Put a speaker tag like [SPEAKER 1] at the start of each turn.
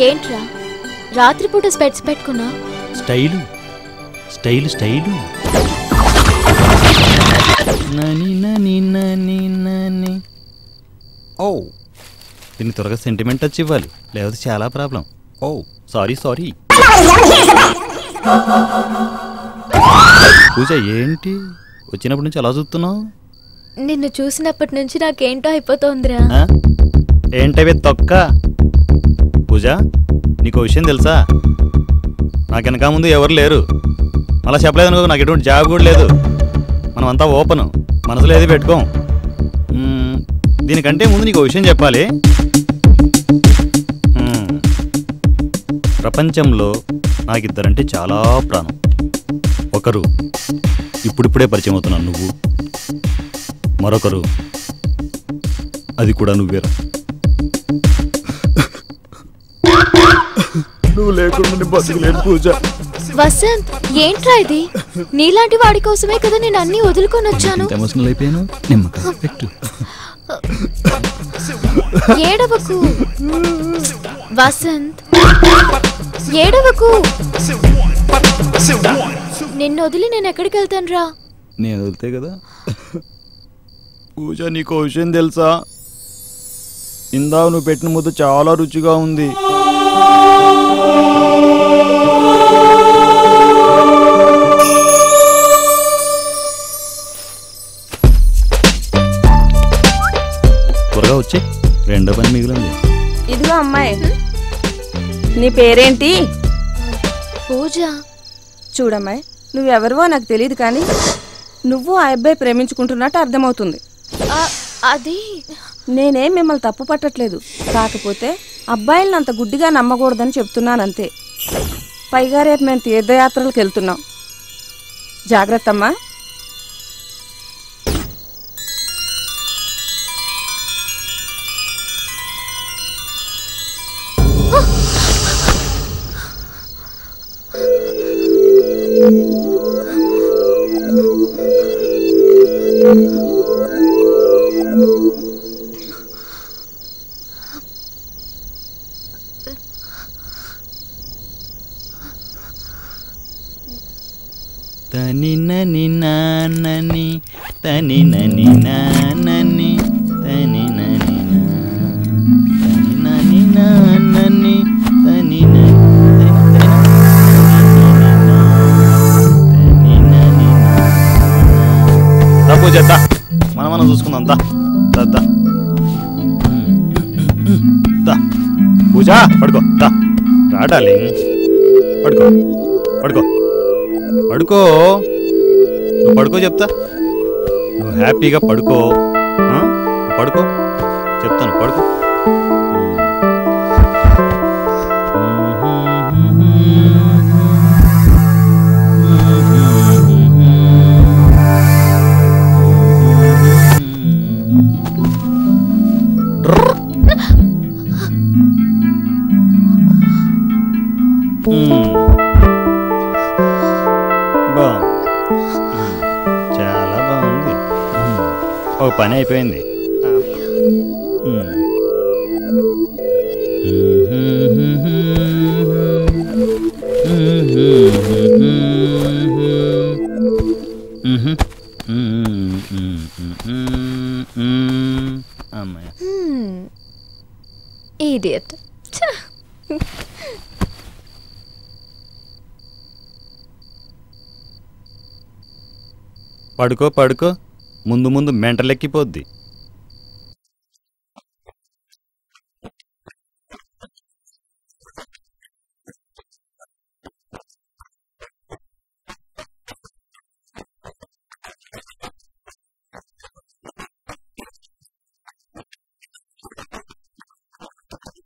[SPEAKER 1] ఏంట్రా రాత్రిపూట స్పెట్స్ పెట్టుకున్నా?
[SPEAKER 2] Style style style. నని నని నని నని. ఓ దీన్ని త్వరగా సెంటిమెంట్ టచ్ ఇవ్వాలి, లేకపోతే చాలా ప్రాబ్లం. ఓ సారీ సారీ. పూజ ఏంటి వచ్చినప్పటి నుంచి అలా చూస్తున్నావు?
[SPEAKER 1] నిన్ను చూసినప్పటి నుంచి నాకేంటో అయిపోతోందిరా.
[SPEAKER 2] ఏంటవి తొక్క? పూజ నీకు విషయం తెలుసా? నాకు వెనక ముందు ఎవరు లేరు. అలా చెప్పలేదు అనుకో, నాకు ఎటువంటి జాబ్ కూడా లేదు. మనం అంతా ఓపెన్, మనసులో ఏది పెట్టుకోం. దీనికంటే ముందు నీకు విషయం చెప్పాలి. ప్రపంచంలో నాకిద్దరంటే చాలా ప్రాణం. ఒకరు ఇప్పుడిప్పుడే పరిచయం అవుతున్నాను నువ్వు, మరొకరు అది కూడా నువ్వేరా. నువ్వు లేకుండా బతుకులేను పూజ.
[SPEAKER 1] వసంత్ ఏంట్రా ఇది? నీలాంటి వాడి కోసమే కదా నేను అన్ని వదులుకొని వచ్చాను.
[SPEAKER 2] ఎమోషనల్ అయిపోయాను. నిమ్మకాయ పెట్టు.
[SPEAKER 1] ఏడవకు వసంత్, ఏడవకు. నిన్ను వదిలి నేను ఎక్కడికి వెళ్తాను రా?
[SPEAKER 2] నేను వదిలితే కదా. పూజ నీకు విషయం తెలుసా? ఇందాక నువ్వు పెట్టిన ముద్ద చాలా రుచిగా ఉంది. త్వరగా వచ్చి రెండో పని మిగిలింది.
[SPEAKER 3] ఇదిగో అమ్మాయి, నీ పేరేంటి?
[SPEAKER 1] పూజ.
[SPEAKER 3] చూడమ్మాయి, నువ్వెవరివో నాకు తెలియదు, కానీ నువ్వు ఆ అబ్బాయి ప్రేమించుకుంటున్నట్టు అర్థమవుతుంది.
[SPEAKER 1] అది
[SPEAKER 3] నేనేం మిమ్మల్ని తప్పు పట్టట్లేదు, కాకపోతే అబ్బాయిలను అంత గుడ్డిగా నమ్మకూడదని చెప్తున్నానంతే. పైగా రేపు మేము తీర్థయాత్రలకు వెళ్తున్నాం, జాగ్రత్త అమ్మా.
[SPEAKER 2] తని నని నానని తని నని నానని తని నని నని నానని తని పూజ మనం చూసుకుందాం. పూజ పడుకో, రాడాలి. పడుకో పడుకో పడుకో. నువ్వు పడుకో చెప్తా. నువ్వు హ్యాపీగా పడుకో. పడుకో చెప్తాను, పడుకో. చాలా బాగుంది. ఒక పని అయిపోయింది. అమ్మాయి
[SPEAKER 1] ఇడియట్.
[SPEAKER 2] పడుకో పడుకో, ముందు ముందు మెంటలెక్కిపోద్ది.